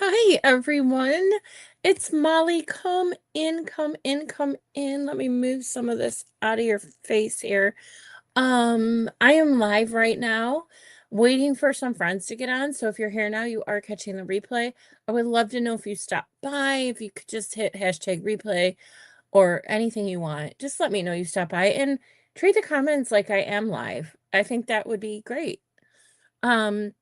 Hi, everyone. It's Molly. Come in, come in, come in. Let me move some of this out of your face here. I am live right now, waiting for some friends to get on. So if you're here now, you are catching the replay. I would love to know if you stopped by, if you could just hit hashtag replay or anything you want. Just let me know you stopped by and treat the comments like I am live. I think that would be great. Um,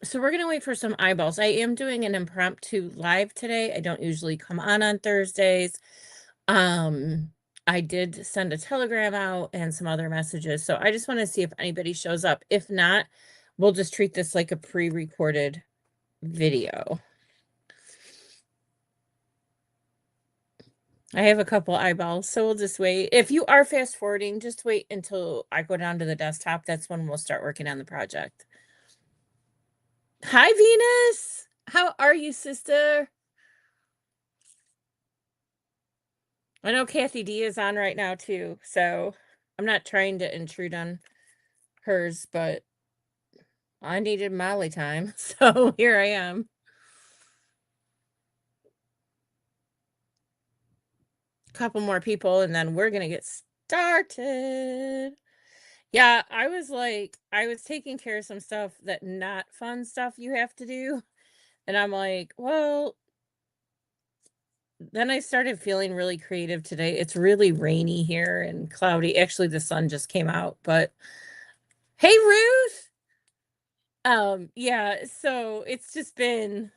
so we're gonna wait for some eyeballs. I am doing an impromptu live today. I don't usually come on Thursdays. Um, I did send a telegram out and some other messages. So I just want to see if anybody shows up. If not, we'll just treat this like a pre-recorded video. I have a couple eyeballs, so we'll just wait. If you are fast forwarding, just wait until I go down to the desktop. That's when we'll start working on the project. Hi, Venus. How are you, sister? I know Kathy D is on right now too, so I'm not trying to intrude on hers, but I needed Molly time, so here I am. A couple more people, and then we're gonna get started. Yeah, I was taking care of some stuff that not fun stuff you have to do, and I'm like, well, then I started feeling really creative today. It's really rainy here and cloudy. Actually, the sun just came out, but hey, Ruth. Yeah, so it's just been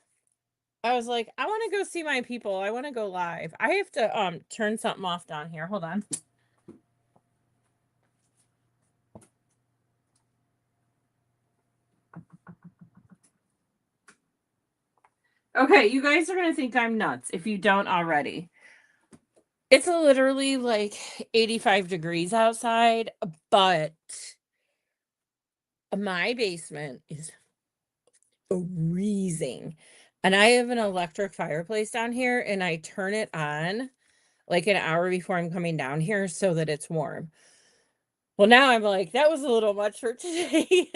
I was like, I want to go see my people. I want to go live. I have to turn something off down here. Hold on. Okay, you guys are gonna think I'm nuts if you don't already. It's literally like 85 degrees outside, but my basement is freezing. And I have an electric fireplace down here, and I turn it on like an hour before I'm coming down here so that it's warm. Well, now I'm like, that was a little much for today.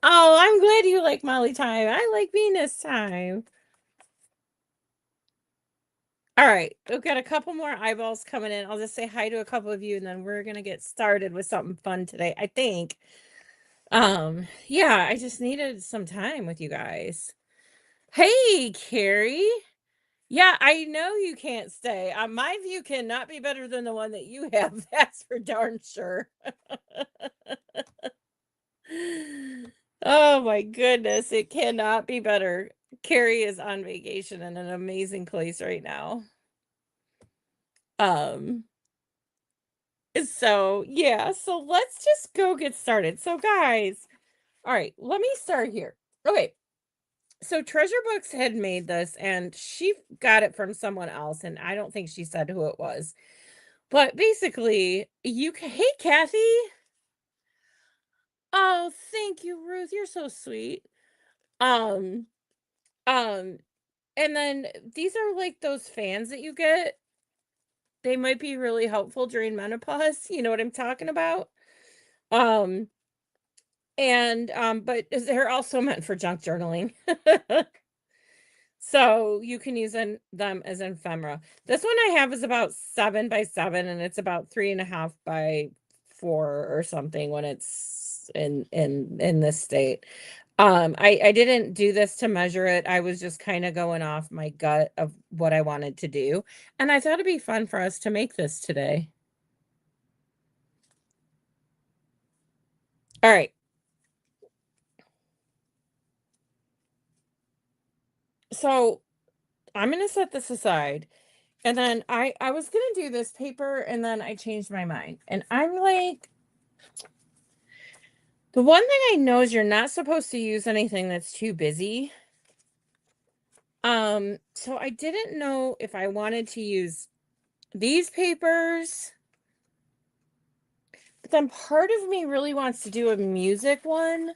Oh, I'm glad you like Molly time. I like Venus time. All right, we've got a couple more eyeballs coming in. I'll just say hi to a couple of you, and then we're gonna get started with something fun today, I think. Yeah, I just needed some time with you guys. Hey, Carrie. Yeah, I know you can't stay. My view cannot be better than the one that you have. That's for darn sure. Oh my goodness, it cannot be better. Carrie is on vacation in an amazing place right now. Um, so yeah, so let's just go get started. So guys, all right, let me start here. Okay, so Treasure Books had made this and she got it from someone else, and I don't think she said who it was. But basically, hey Kathy. Oh, thank you, Ruth. You're so sweet. Um, um, and then these are like those fans that you get. They might be really helpful during menopause. You know what I'm talking about? Um, but they're also meant for junk journaling. So you can use them as ephemera. This one I have is about 7 by 7, and it's about 3.5 by 4 or something when it's in this state. I didn't do this to measure it. I was just kind of going off my gut of what I wanted to do, and I thought it'd be fun for us to make this today. All right. So I'm gonna set this aside. And then I was gonna do this paper, and then I changed my mind. And I'm like, the one thing I know is you're not supposed to use anything that's too busy. So I didn't know if I wanted to use these papers, but then part of me really wants to do a music one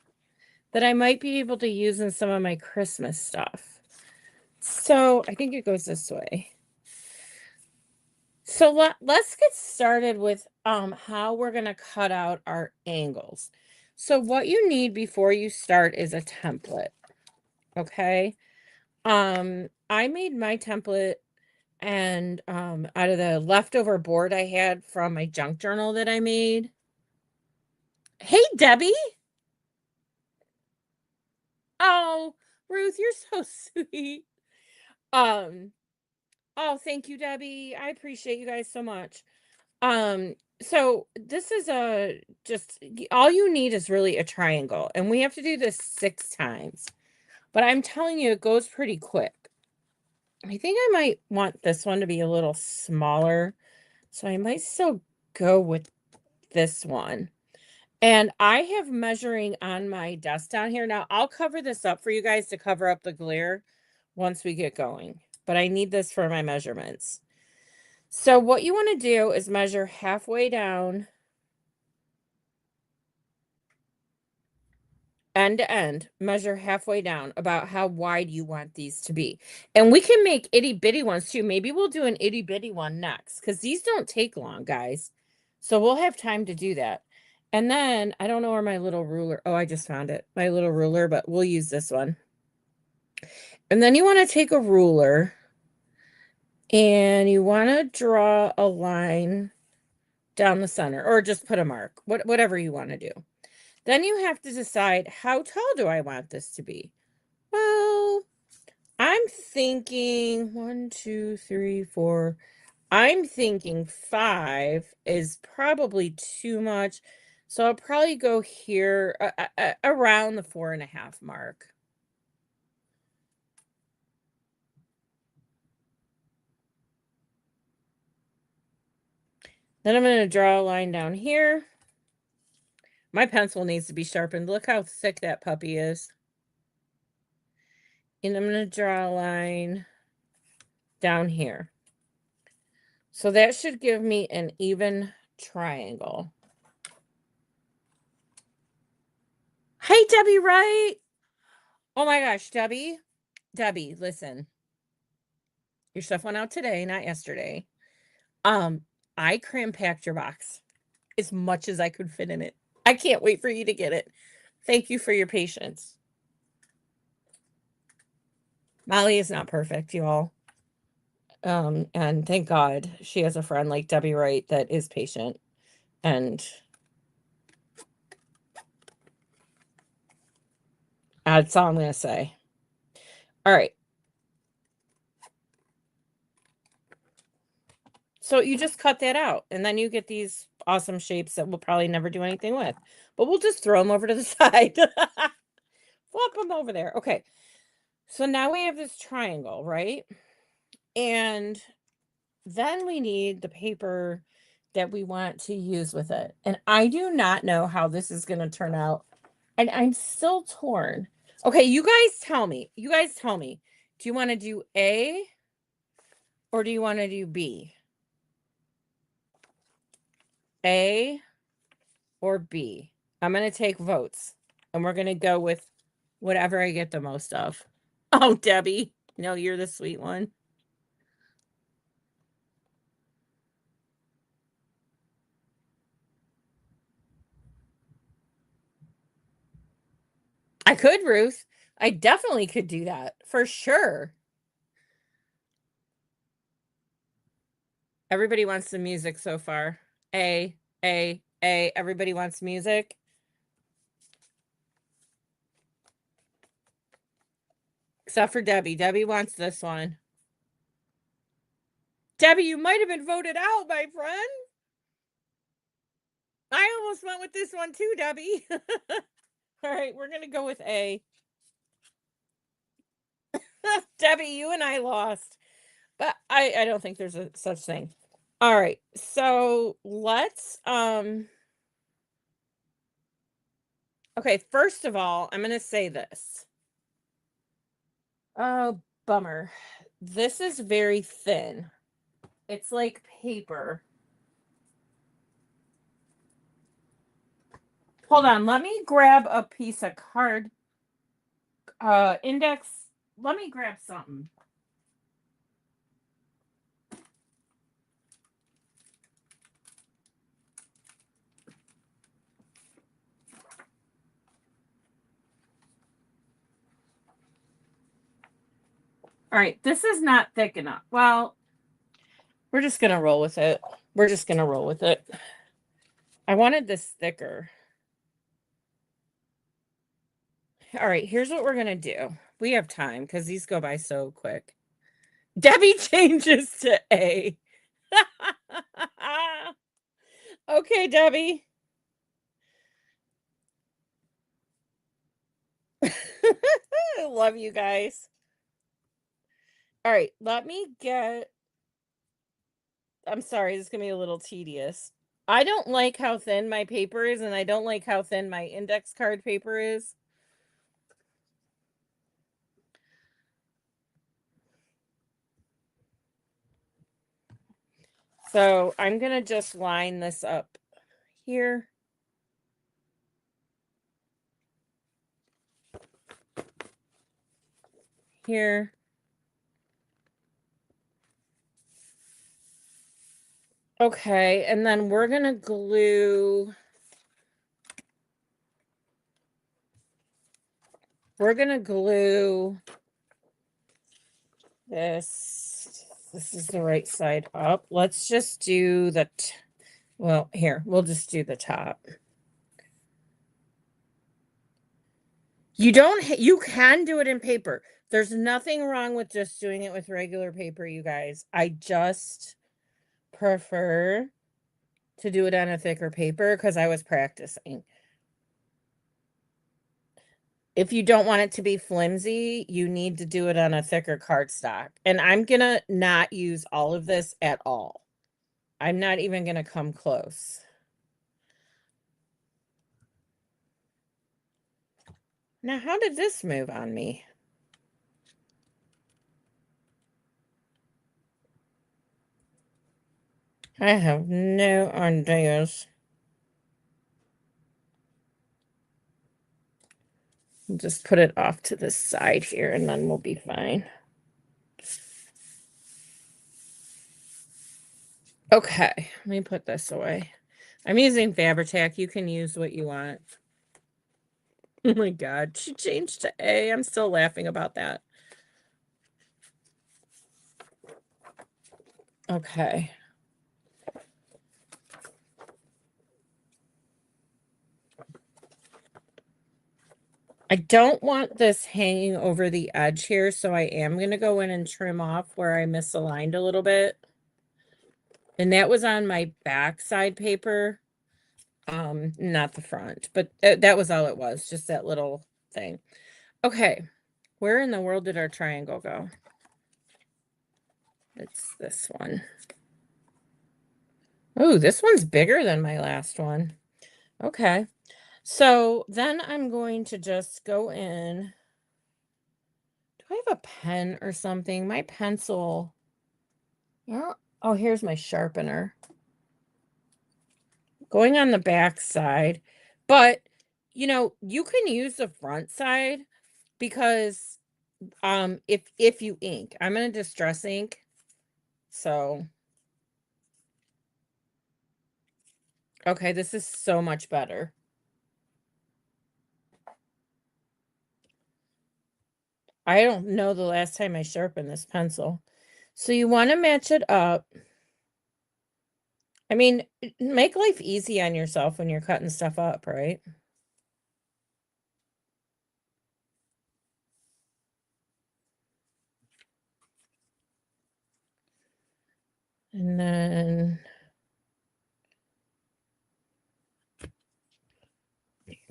that I might be able to use in some of my Christmas stuff. So I think it goes this way. So let's get started with how we're going to cut out our angles. So what you need before you start is a template. Okay. I made my template and out of the leftover board I had from my junk journal that I made. Hey, Debbie. Oh, Ruth, you're so sweet. Um, oh, thank you, Debbie. I appreciate you guys so much. So this is all you need is really a triangle, and we have to do this 6 times. But I'm telling you, it goes pretty quick. I think I might want this one to be a little smaller, so I might still go with this one. And I have measuring on my desk down here. Now, I'll cover this up for you guys to cover up the glare once we get going, but I need this for my measurements. So what you want to do is measure halfway down, end to end, measure halfway down about how wide you want these to be. And we can make itty bitty ones too. Maybe we'll do an itty bitty one next because these don't take long, guys. So we'll have time to do that. And then I don't know where my little ruler. Oh, I just found it. My little ruler, but we'll use this one. And then you want to take a ruler and you want to draw a line down the center or just put a mark, whatever you want to do. Then you have to decide, how tall do I want this to be? Well, I'm thinking 1, 2, 3, 4. I'm thinking 5 is probably too much. So I'll probably go here around the 4.5 mark. Then I'm going to draw a line down here. My pencil needs to be sharpened. Look how thick that puppy is. And I'm going to draw a line down here. So that should give me an even triangle. Hey, Debbie Wright. Oh my gosh, Debbie. Debbie, listen. Your stuff went out today, not yesterday. I cram packed your box as much as I could fit in it. I can't wait for you to get it. Thank you for your patience. Molly is not perfect, y'all. And thank God she has a friend like Debbie Wright that is patient. And that's all I'm going to say. All right. So you just cut that out, and then you get these awesome shapes that we'll probably never do anything with. But we'll just throw them over to the side. Flop them over there. Okay. So now we have this triangle, right? And then we need the paper that we want to use with it. And I do not know how this is going to turn out. And I'm still torn. Okay, you guys tell me. You guys tell me. Do you want to do A or do you want to do B? A or B? I'm going to take votes. And we're going to go with whatever I get the most of. Oh, Debbie. No, you're the sweet one. I could, Ruth. I definitely could do that for sure. Everybody wants the music so far. A, A, A. Everybody wants music. Except for Debbie. Debbie wants this one. Debbie, you might have been voted out, my friend. I almost went with this one too, Debbie. All right, we're going to go with A. Debbie, you and I lost. But I don't think there's a such thing. All right. So let's okay, first of all, I'm going to say this. Oh, bummer. This is very thin. It's like paper. Hold on, let me grab a piece of card index. Let me grab something. All right, this is not thick enough. Well, we're just going to roll with it. We're just going to roll with it. I wanted this thicker. All right, here's what we're going to do. We have time because these go by so quick. Debbie changes to A. Okay, Debbie. I love you guys. All right, let me get. I'm sorry, this is going to be a little tedious. I don't like how thin my paper is, and I don't like how thin my index card paper is. So I'm going to just line this up here. Here. Okay, and then we're going to glue. We're going to glue this. This is the right side up. Let's just do the, well, here, we'll just do the top. You can do it in paper. There's nothing wrong with just doing it with regular paper, you guys. I just prefer to do it on a thicker paper because I was practicing. If you don't want it to be flimsy, you need to do it on a thicker cardstock. And I'm going to not use all of this at all. I'm not even going to come close. Now, how did this move on me? I have no ideas. We'll just put it off to the side here and then we'll be fine. Okay, let me put this away. I'm using Fabri-Tac. You can use what you want. Oh my God, she changed to A. I'm still laughing about that. Okay. I don't want this hanging over the edge here, so I am going to go in and trim off where I misaligned a little bit. And that was on my back side paper, not the front, but that was all it was, just that little thing. Okay, where in the world did our triangle go? It's this one. Oh, this one's bigger than my last one. Okay. So then I'm going to just go in. Do I have a pen or something? My pencil. Oh, here's my sharpener. Going on the back side. But, you know, you can use the front side because if you ink. I'm going to distress ink. So okay, this is so much better. I don't know the last time I sharpened this pencil. So you want to match it up. I mean, make life easy on yourself when you're cutting stuff up, right? And then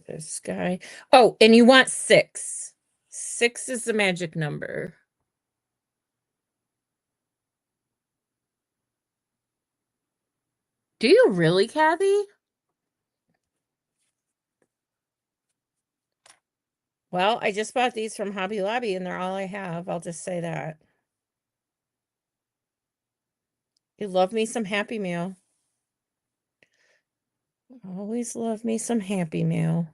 this guy. Oh, and you want 6. 6 is the magic number. Do you really, Kathy? Well, I just bought these from Hobby Lobby and they're all I have. I'll just say that. You love me some Happy Meal. Always love me some Happy Meal.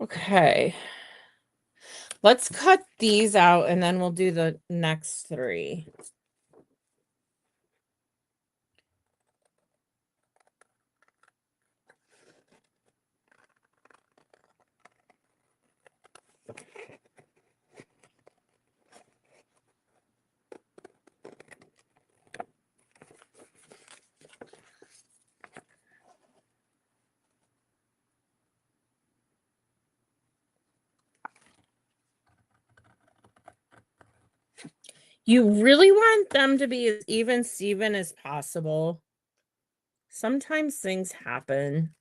Okay. Let's cut these out and then we'll do the next 3. You really want them to be as even Steven as possible. Sometimes things happen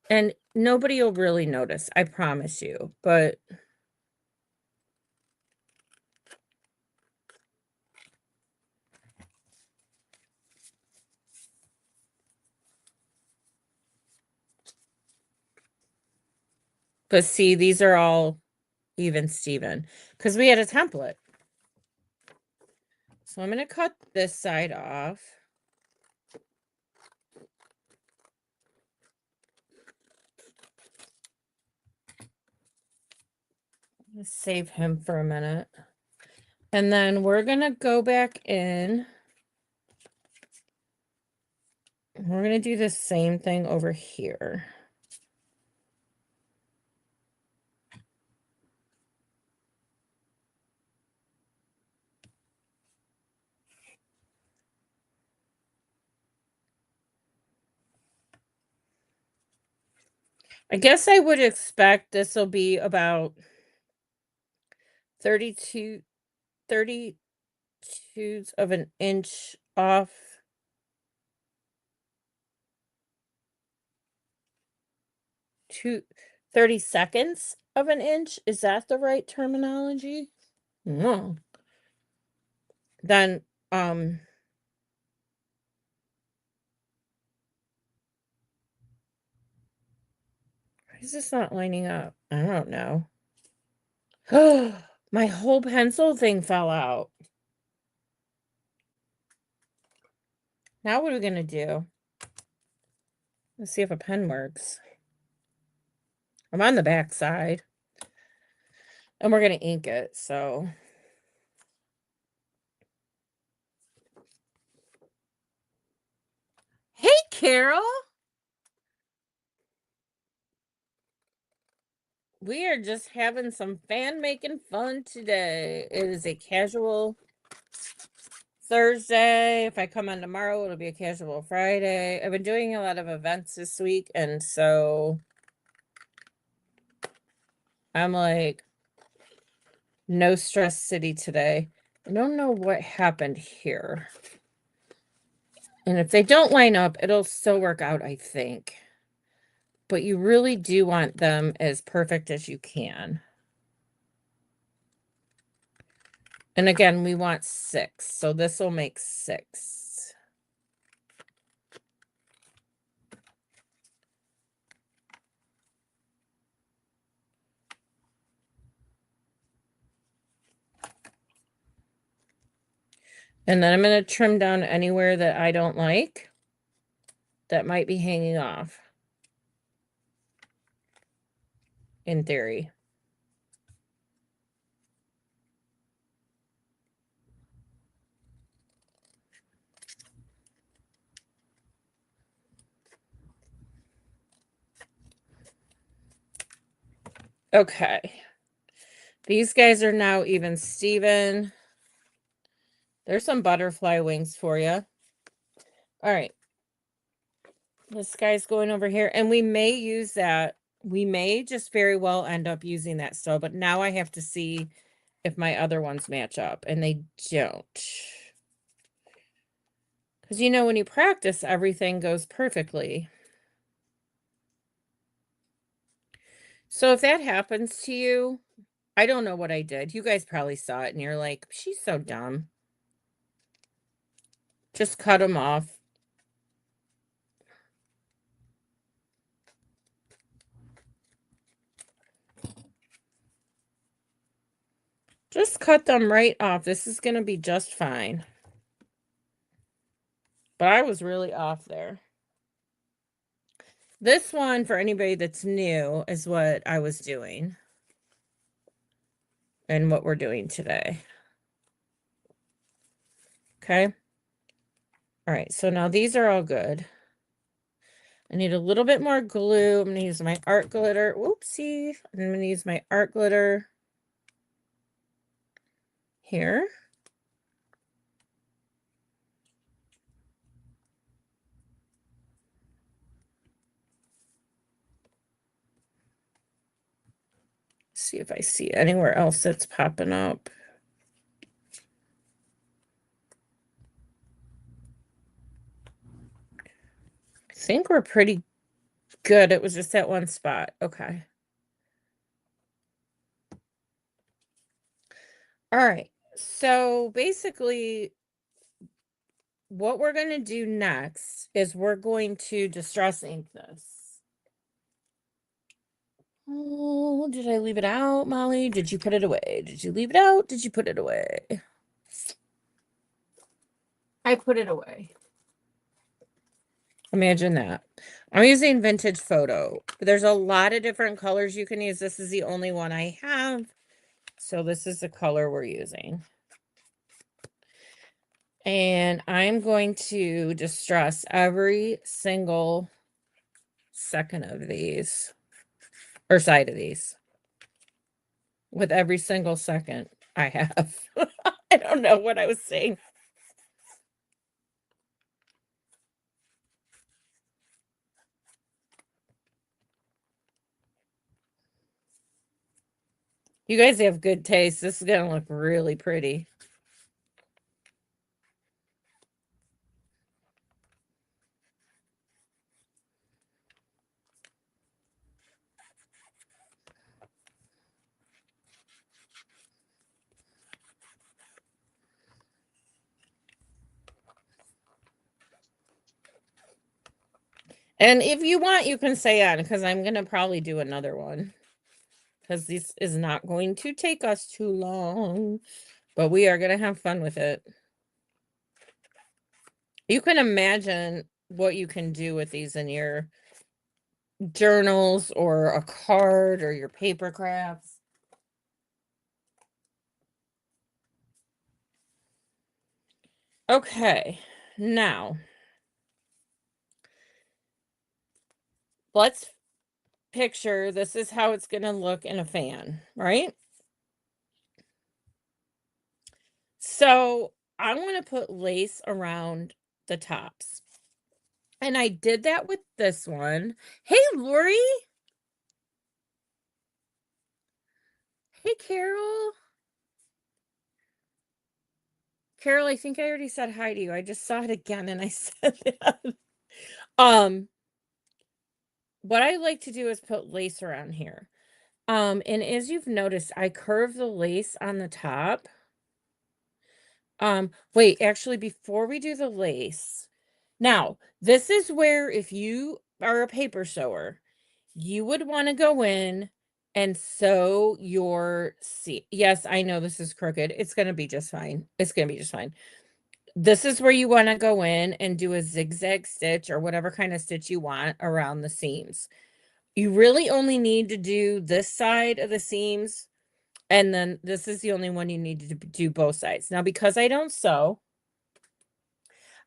and nobody will really notice, I promise you. But see, these are all even Steven because we had a template. So I'm going to cut this side off. Let's save him for a minute. And then we're going to go back in. We're going to do the same thing over here. I guess I would expect this will be about 32 of an inch off. 30 seconds of an inch. Is that the right terminology? No. Then, why is this not lining up? I don't know. My whole pencil thing fell out. Now what are we going to do? Let's see if a pen works. I'm on the back side. And we're going to ink it, so. Hey, Carol! We are just having some fan making fun today. It is a casual Thursday. If I come on tomorrow, it'll be a casual Friday. I've been doing a lot of events this week, and so I'm like, no stress city today. I don't know what happened here. And if they don't line up, it'll still work out, I think. But you really do want them as perfect as you can. And again, we want 6, so this will make 6. And then I'm going to trim down anywhere that I don't like that might be hanging off, in theory. Okay. These guys are now even Steven. There's some butterfly wings for you. All right. This guy's going over here, and we may use that. We may just very well end up using that still, but now I have to see if my other ones match up, and they don't. Because, you know, when you practice, everything goes perfectly. So if that happens to you, I don't know what I did. You guys probably saw it, and you're like, she's so dumb. Just cut them off. Just cut them right off. This is going to be just fine. But I was really off there. This one, for anybody that's new, is what I was doing. And what we're doing today. Okay. All right. So now these are all good. I need a little bit more glue. I'm going to use my art glitter. Whoopsie. I'm going to use my art glitter here. See if I see anywhere else that's popping up. think we're pretty good. It was just that one spot. Okay. All right. So basically, what we're going to do next is we're going to distress ink this. Oh, did I leave it out, Molly? Did you put it away? Did you leave it out? Did you put it away? I put it away. Imagine that. I'm using vintage photo. There's a lot of different colors you can use. This is the only one I have. So this is the color we're using. And I'm going to distress every single second of these, or side of these, with every single second I have. I don't know what I was saying. You guys have good taste. This is going to look really pretty. And if you want, you can stay on because I'm going to probably do another one. Because this is not going to take us too long. But we are going to have fun with it. You can imagine what you can do with these in your journals or a card or your paper crafts. Okay, now let's picture this is how it's going to look in a fan, right? So I want to put lace around the tops. And I did that with this one. Hey, Lori. Hey, Carol. Carol, I think I already said hi to you. I just saw it again and I said that. Um, what I like to do is put lace around here. And as you've noticed, I curve the lace on the top. Wait, actually, before we do the lace, now, this is where if you are a paper sewer, you would want to go in and sew your seam. Yes, I know this is crooked. It's going to be just fine. It's going to be just fine. This is where you want to go in and do a zigzag stitch or whatever kind of stitch you want around the seams. You really only need to do this side of the seams, and then this is the only one you need to do both sides. Now, because I don't sew,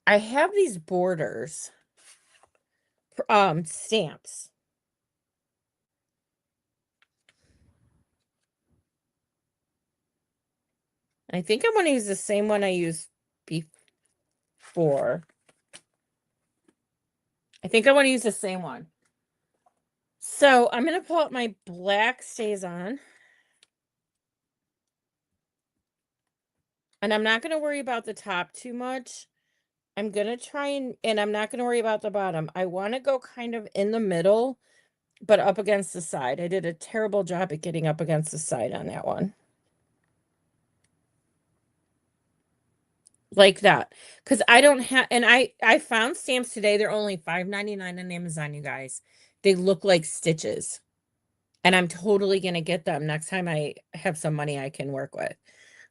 I have these borders, stamps. I think I'm going to use the same one I used before. I think I want to use the same one. So I'm going to pull out my black StazOn. And I'm not going to worry about the top too much. I'm going to try and I'm not going to worry about the bottom. I want to go kind of in the middle, but up against the side. I did a terrible job at getting up against the side on that one. Like that. Because I don't have, and I found stamps today. They're only $5.99 on Amazon, you guys. They look like stitches. And I'm totally going to get them next time I have some money I can work with.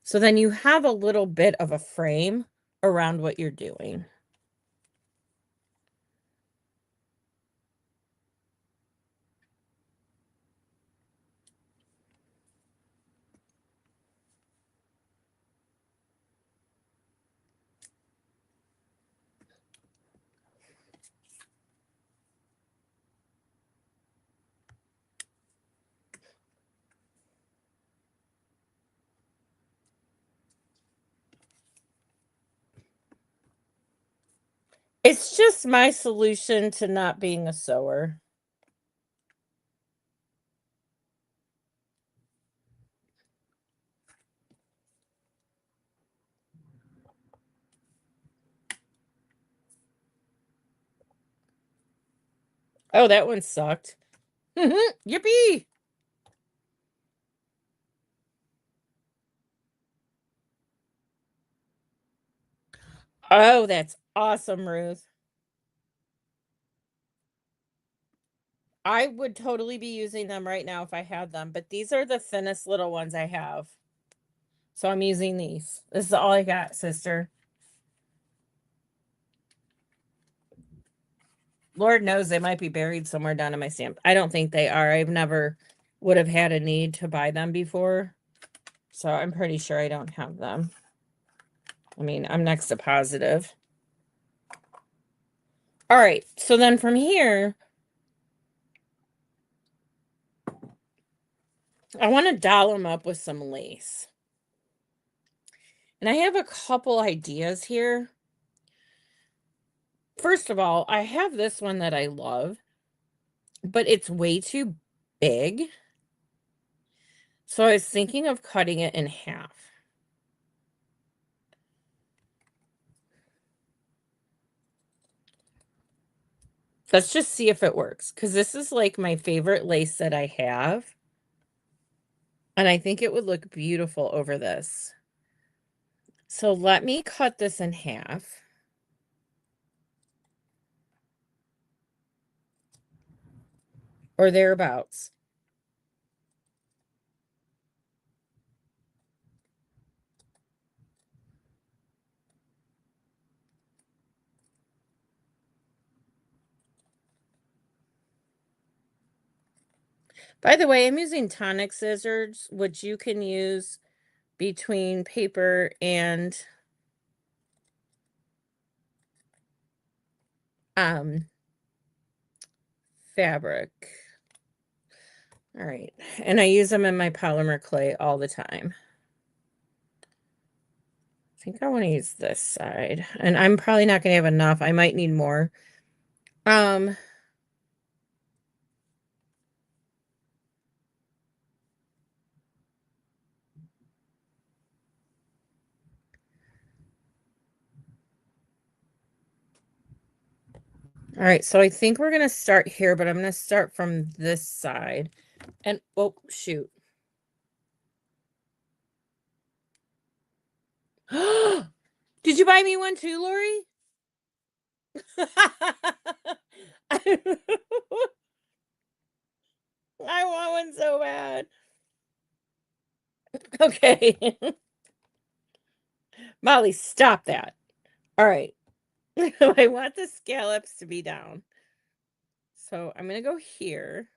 So then you have a little bit of a frame around what you're doing. It's just my solution to not being a sewer. Oh, that one sucked. Yippee! Oh, that's awesome, Ruth. I would totally be using them right now if I had them, but these are the thinnest little ones I have. So I'm using these. This is all I got, sister. Lord knows they might be buried somewhere down in my stamp. I don't think they are. I've never would have had a need to buy them before. So I'm pretty sure I don't have them. I mean, I'm next to positive. All right. So then from here, I want to doll them up with some lace. And I have a couple ideas here. First of all, I have this one that I love, but it's way too big. So I was thinking of cutting it in half. Let's just see if it works, because this is like my favorite lace that I have. And I think it would look beautiful over this. So let me cut this in half. Or thereabouts. By the way, I'm using tonic scissors, which you can use between paper and um fabric. All right. And I use them in my polymer clay all the time. I think I want to use this side. And I'm probably not going to have enough. I might need more. Um, all right, so I think we're going to start here, but I'm going to start from this side. And, oh, shoot. Did you buy me one too, Lori? I want one so bad. Okay. Molly, stop that. All right. I want the scallops to be down. So I'm going to go here.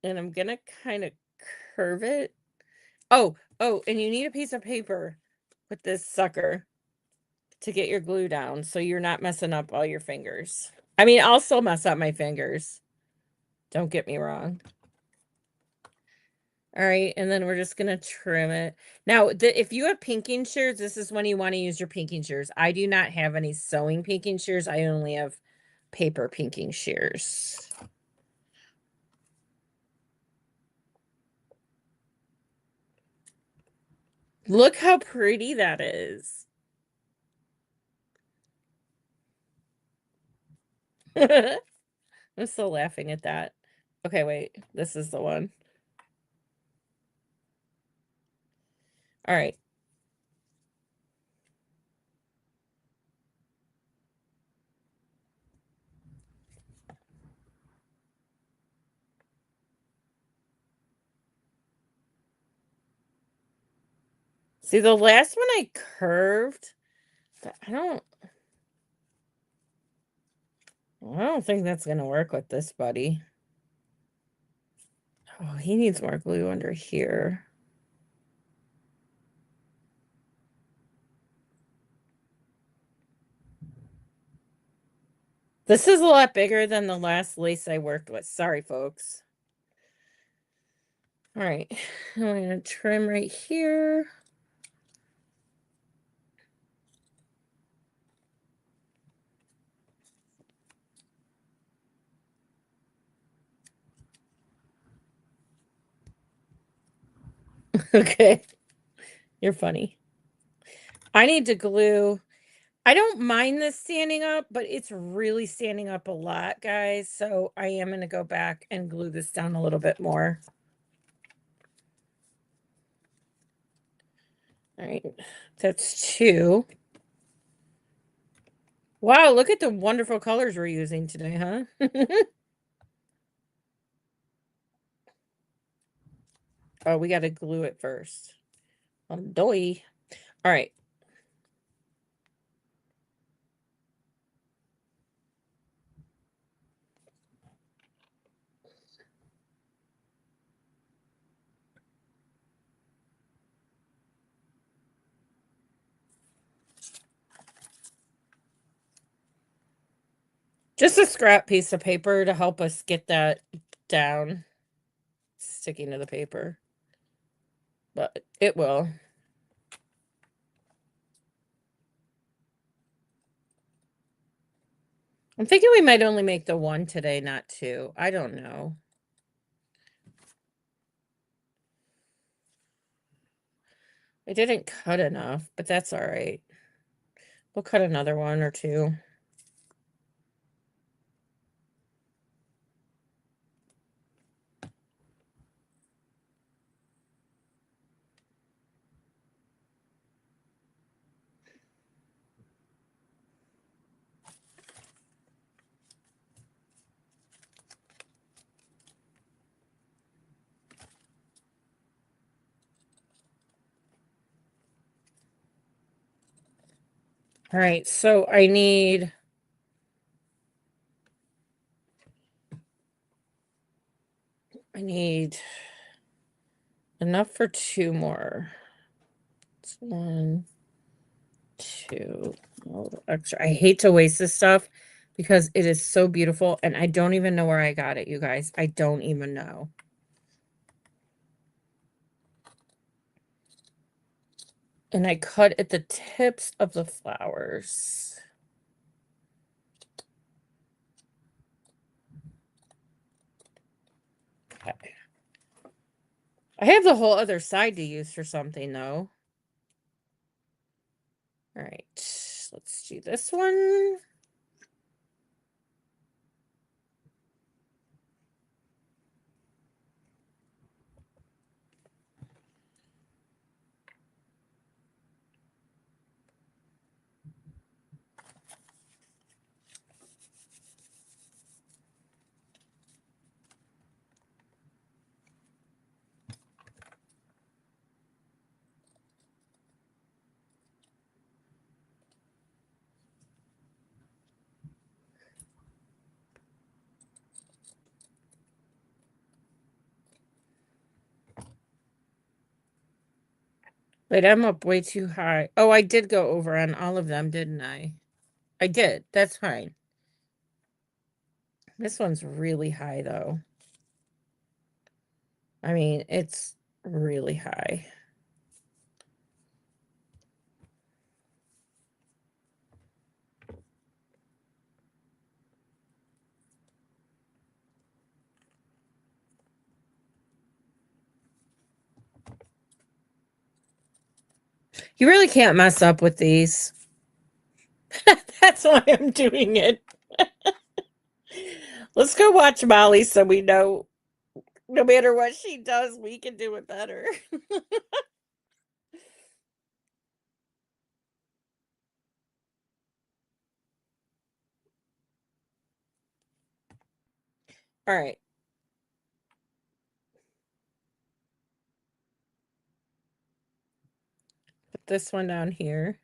And I'm going to kind of curve it. Oh, and you need a piece of paper with this sucker to get your glue down so you're not messing up all your fingers. I mean, I'll still mess up my fingers. Don't get me wrong. All right, and then we're just gonna trim it. Now, if you have pinking shears, this is when you want to use your pinking shears. I do not have any sewing pinking shears. I only have paper pinking shears. Look how pretty that is. I'm still laughing at that. Okay, wait. This is the one. All right. See, the last one I curved, but I don't think that's gonna work with this buddy. Oh, he needs more glue under here. This is a lot bigger than the last lace I worked with. Sorry, folks. All right, I'm gonna trim right here. Okay, you're funny. I need to glue. I don't mind this standing up, but it's really standing up a lot, guys. So I am going to go back and glue this down a little bit more. All right, that's 2. Wow, look at the wonderful colors we're using today, huh? Oh, we got to glue it first. Doy. All right. Just a scrap piece of paper to help us get that down, sticking to the paper. But it will. I'm thinking we might only make the 1 today, not 2. I don't know. I didn't cut enough, but that's all right. We'll cut another 1 or 2. All right, so I need enough for 2 more. It's 1, 2. Oh, extra. I hate to waste this stuff because it is so beautiful and I don't even know where I got it, you guys. I don't even know. And I cut at the tips of the flowers. Okay. I have the whole other side to use for something, though. All right, let's do this one. Wait, I'm up way too high. Oh, I did go over on all of them, didn't I? I did. That's fine. This one's really high, though. I mean, it's really high. You really can't mess up with these. That's why I'm doing it. Let's go watch Molly so we know no matter what she does, we can do it better. All right. Put this one down here.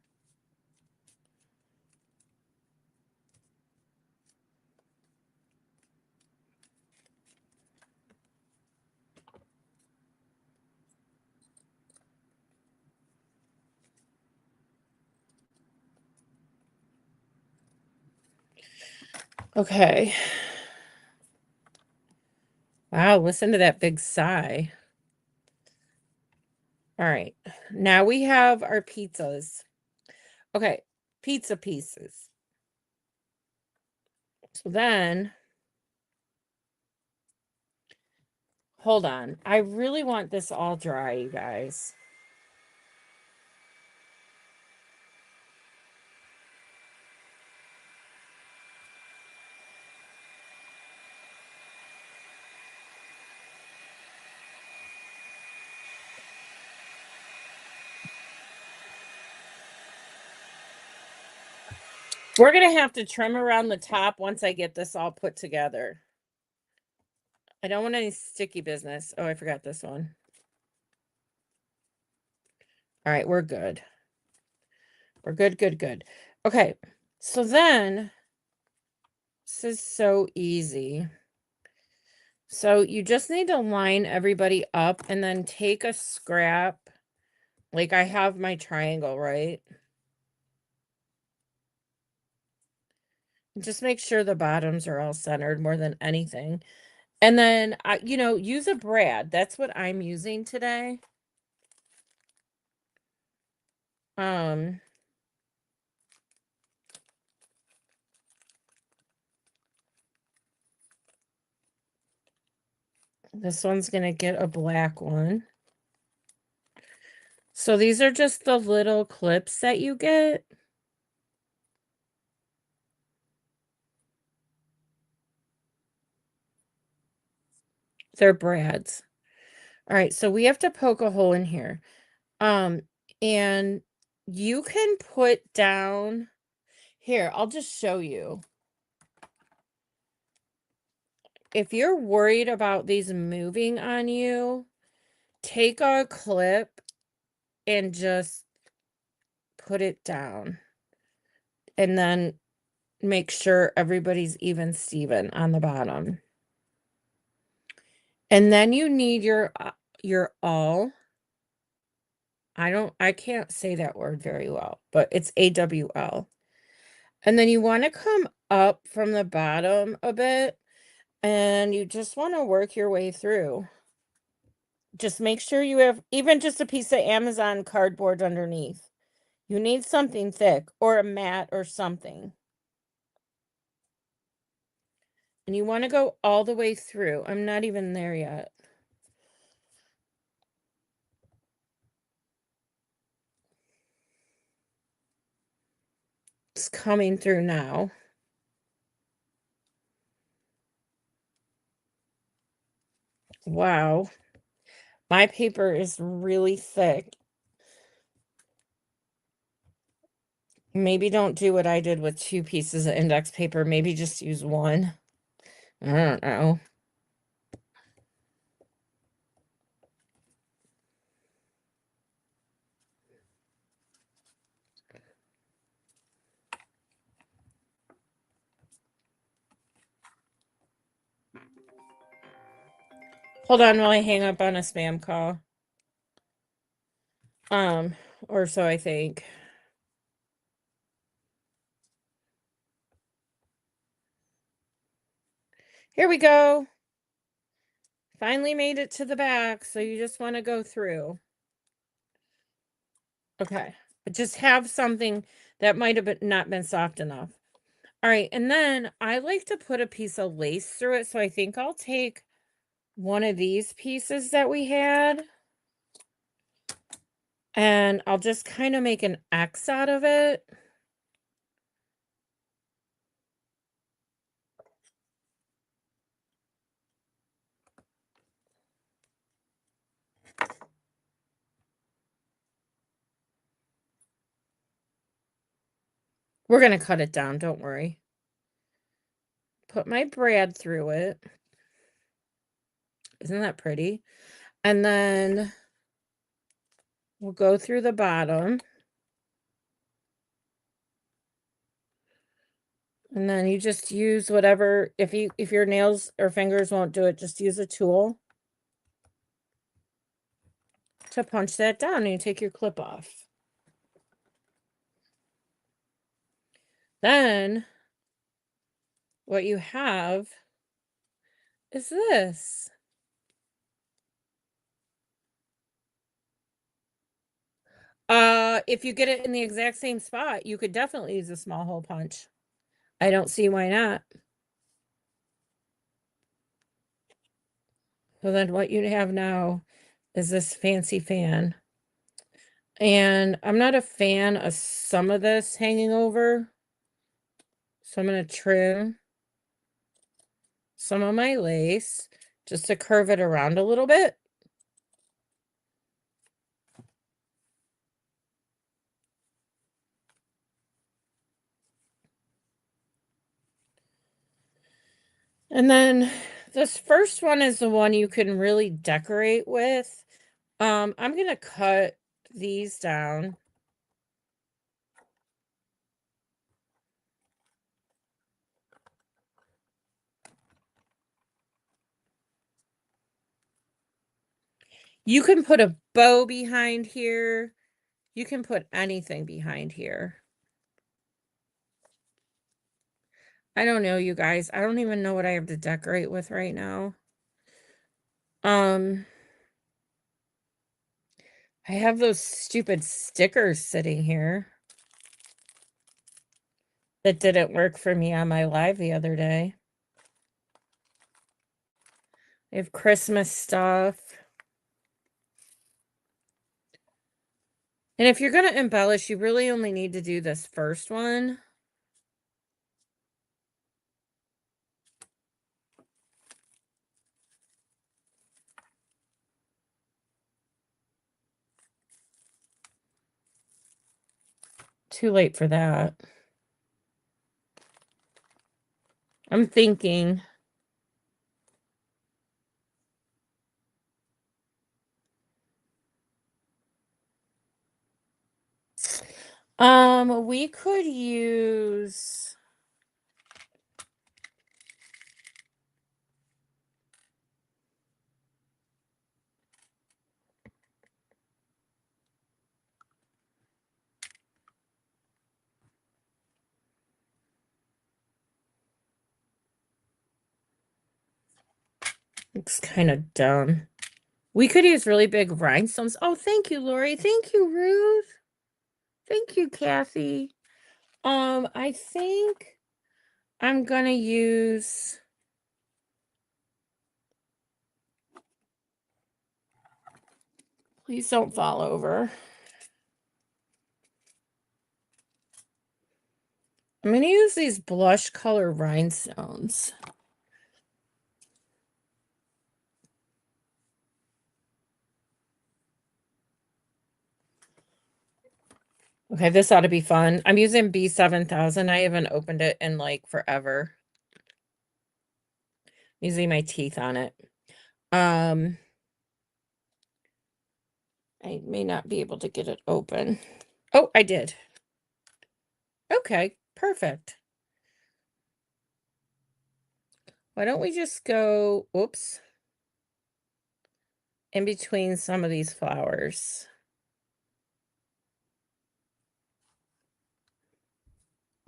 Okay. Wow, listen to that big sigh. All right. Now we have our pizzas. Okay, pizza pieces. So then, hold on. I really want this all dry, you guys. We're going to have to trim around the top once I get this all put together. I don't want any sticky business. Oh, I forgot this one. All right, we're good. We're good, good, good. Okay, so then, this is so easy. So you just need to line everybody up and then take a scrap. Like I have my triangle, right? Just make sure the bottoms are all centered more than anything. And then, use a brad. That's what I'm using today. Um, this one's going to get a black one. So these are just the little clips that you get. They're brads. All right, so we have to poke a hole in here. And you can put down here, I'll just show you. If you're worried about these moving on you, take a clip and just put it down. And then make sure everybody's even Steven on the bottom. And then you need your awl. I can't say that word very well, but it's AWL. And then you want to come up from the bottom a bit, and you just want to work your way through. Just make sure you have even just a piece of Amazon cardboard underneath. You need something thick or a mat or something. And you want to go all the way through. I'm not even there yet. It's coming through now. Wow. My paper is really thick. Maybe don't do what I did with 2 pieces of index paper. Maybe just use 1. I don't know. Hold on while I hang up on a spam call. Or so I think. Here we go. Finally made it to the back, so you just want to go through. Okay. But just have something that might have not been soft enough. All right, and then I like to put a piece of lace through it, so I think I'll take one of these pieces that we had, and I'll just kind of make an X out of it. We're going to cut it down, don't worry. Put my brad through it. Isn't that pretty? And then we'll go through the bottom. And then you just use whatever, if your nails or fingers won't do it, just use a tool to punch that down, and you take your clip off. Then what you have is this. If you get it in the exact same spot, you could definitely use a small hole punch. I don't see why not. So then what you have now is this fancy fan. And I'm not a fan of some of this hanging over. So I'm going to trim some of my lace just to curve it around a little bit. And then this first one is the one you can really decorate with. I'm going to cut these down. You can put a bow behind here. You can put anything behind here. I don't know, you guys. I don't even know what I have to decorate with right now. I have those stupid stickers sitting here that didn't work for me on my live the other day. I have Christmas stuff. And if you're going to embellish, you really only need to do this first one. Too late for that. I'm thinking. We could use looks kind of dumb. We could use really big rhinestones. Oh, thank you, Lori. Thank you, Ruth. Thank you, Kathy. I think I'm gonna use please don't fall over. I'm gonna use these blush color rhinestones. Okay, this ought to be fun. I'm using B7000. I haven't opened it in like forever. Using my teeth on it. I may not be able to get it open. Oh, I did. Okay, perfect. Why don't we just go, oops, in between some of these flowers.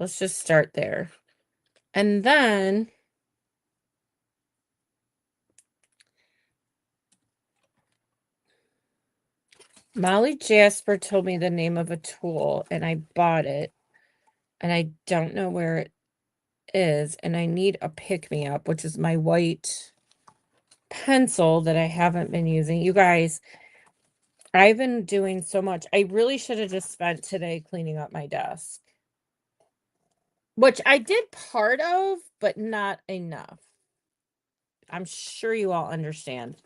Let's just start there. And then Molly Jasper told me the name of a tool and I bought it and I don't know where it is and I need a pick-me-up, which is my white pencil that I haven't been using. You guys, I've been doing so much. I really should have just spent today cleaning up my desk. Which I did part of, but not enough. I'm sure you all understand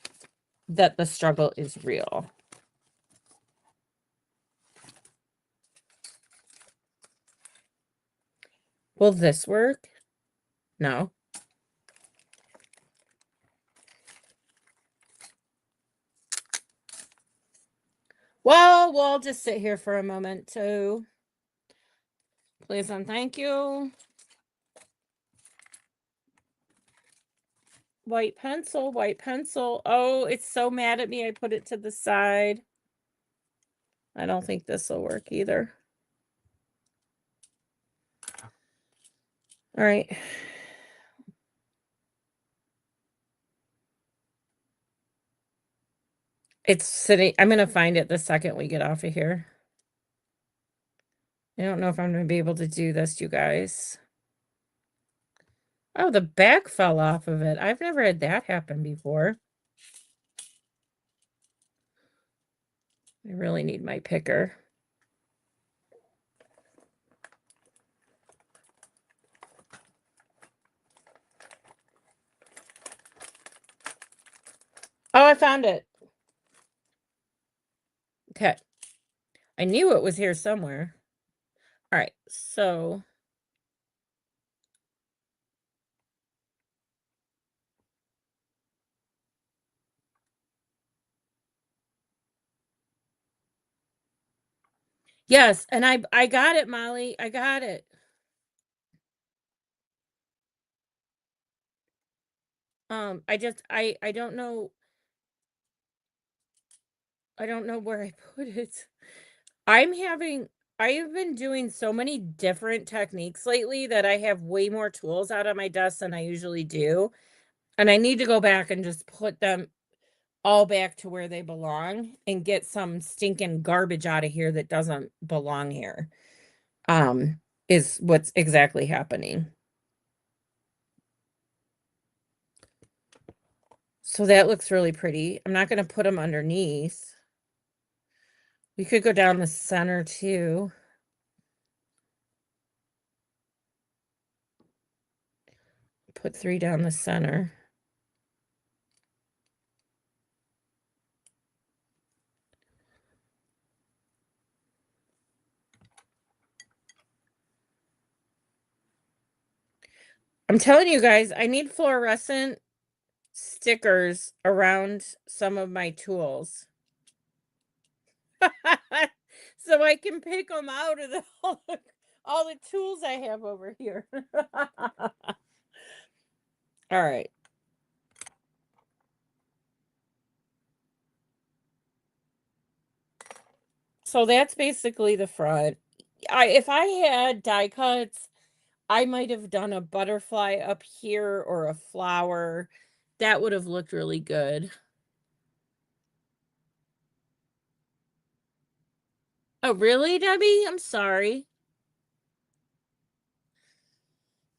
that the struggle is real. Will this work? No. Well, we'll just sit here for a moment too. Please and thank you. White pencil, white pencil. Oh, it's so mad at me. I put it to the side. I don't think this will work either. All right. It's sitting. I'm going to find it the second we get off of here. I don't know if I'm going to be able to do this, you guys. Oh, the back fell off of it. I've never had that happen before. I really need my picker. Oh, I found it. Okay. I knew it was here somewhere. All right, so Yes, and I got it, Molly. I got it. I just I don't know where I put it. I'm having I have been doing so many different techniques lately that I have way more tools out on my desk than I usually do, and I need to go back and just put them all back to where they belong and get some stinking garbage out of here that doesn't belong here. Um, is what's exactly happening. So that looks really pretty. I'm not gonna put them underneath. We could go down the center too. Put 3 down the center. I'm telling you guys, I need fluorescent stickers around some of my tools. So I can pick them out of all the tools I have over here. All right. So that's basically the front. If I had die cuts, I might have done a butterfly up here or a flower. That would have looked really good. Oh, really, Debbie? I'm sorry.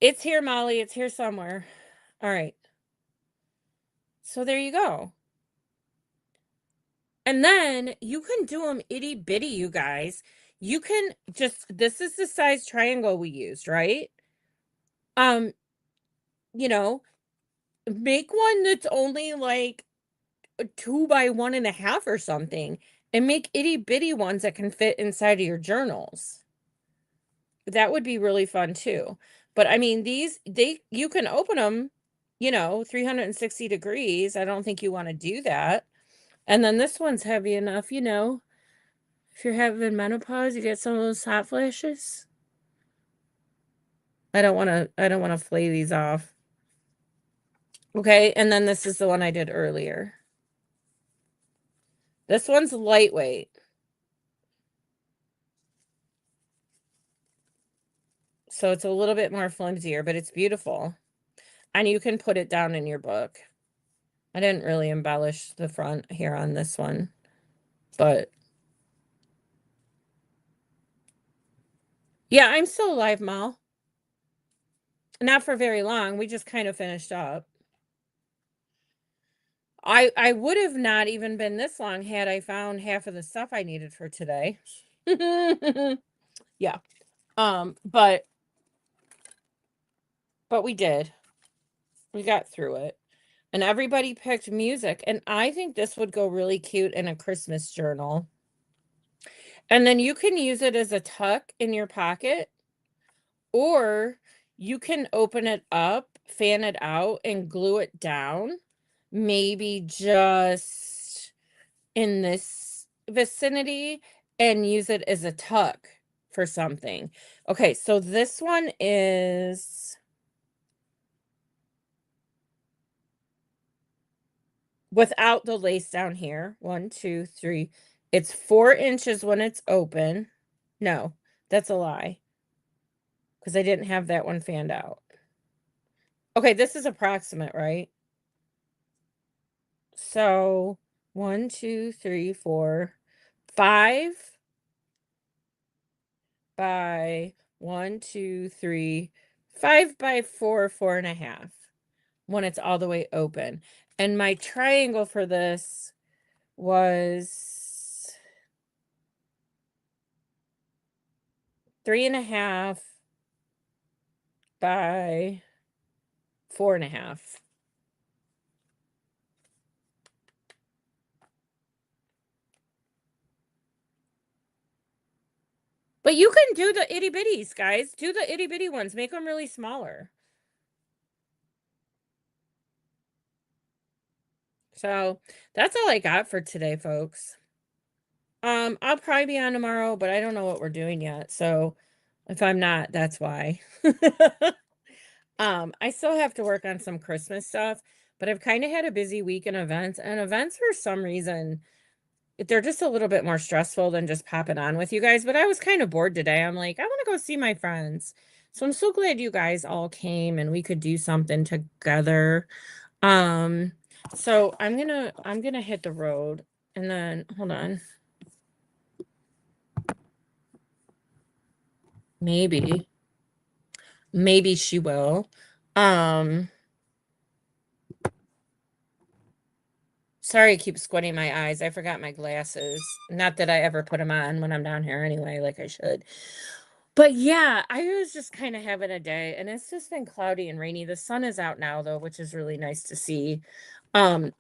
It's here, Molly. It's here somewhere. All right. So there you go. And then you can do them itty bitty, you guys. You can just, this is the size triangle we used, right? Um, you know, make one that's only like 2 by 1.5 or something, and make itty bitty ones that can fit inside of your journals. That would be really fun too. But I mean, you can open them, 360 degrees. I don't think you want to do that. And then this one's heavy enough, if you're having menopause, you get some of those hot flashes. I don't want to flay these off. Okay, and then this is the one I did earlier. This one's lightweight. So it's a little bit more flimsier, but it's beautiful. And you can put it down in your book. I didn't really embellish the front here on this one, but yeah, I'm still alive, Mal. Not for very long. We just kind of finished up. I would have not even been this long had I found half of the stuff I needed for today. Yeah. But we did. We got through it. And everybody picked music, and I think this would go really cute in a Christmas journal. And then you can use it as a tuck in your pocket, or you can open it up, fan it out, and glue it down. Maybe just in this vicinity and use it as a tuck for something. Okay, so this one is without the lace down here. 1, 2, 3. It's 4 inches when it's open. No, that's a lie because I didn't have that one fanned out. Okay, this is approximate, right? So 1, 2, 3, 4, 5 by 1, 2, 3, 5 by 4, 4.5 when it's all the way open. And my triangle for this was 3.5 by 4.5. But you can do the itty bitties, guys. Do the itty bitty ones. Make them really smaller. So that's all I got for today, folks. I'll probably be on tomorrow, but I don't know what we're doing yet. So if I'm not, that's why. I still have to work on some Christmas stuff, but I've kind of had a busy week in events, and events for some reason they're just a little bit more stressful than just popping on with you guys. But I was kind of bored today. I'm like, I want to go see my friends. So I'm so glad you guys all came and we could do something together. Um, so I'm gonna hit the road and then hold on. Maybe. Maybe she will. Um, Sorry, I keep squinting my eyes. I forgot my glasses. Not that I ever put them on when I'm down here anyway, like I should. But yeah, I was just kind of having a day, and it's just been cloudy and rainy. The sun is out now though, which is really nice to see. Um,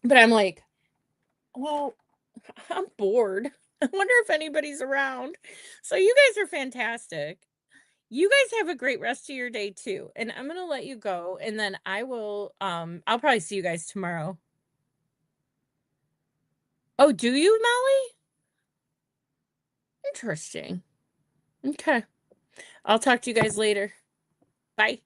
but I'm like, well, I'm bored. I wonder if anybody's around. So you guys are fantastic. You guys have a great rest of your day too. And I'm gonna let you go, and then I'll probably see you guys tomorrow. Oh, do you, Molly? Interesting. Okay. I'll talk to you guys later. Bye.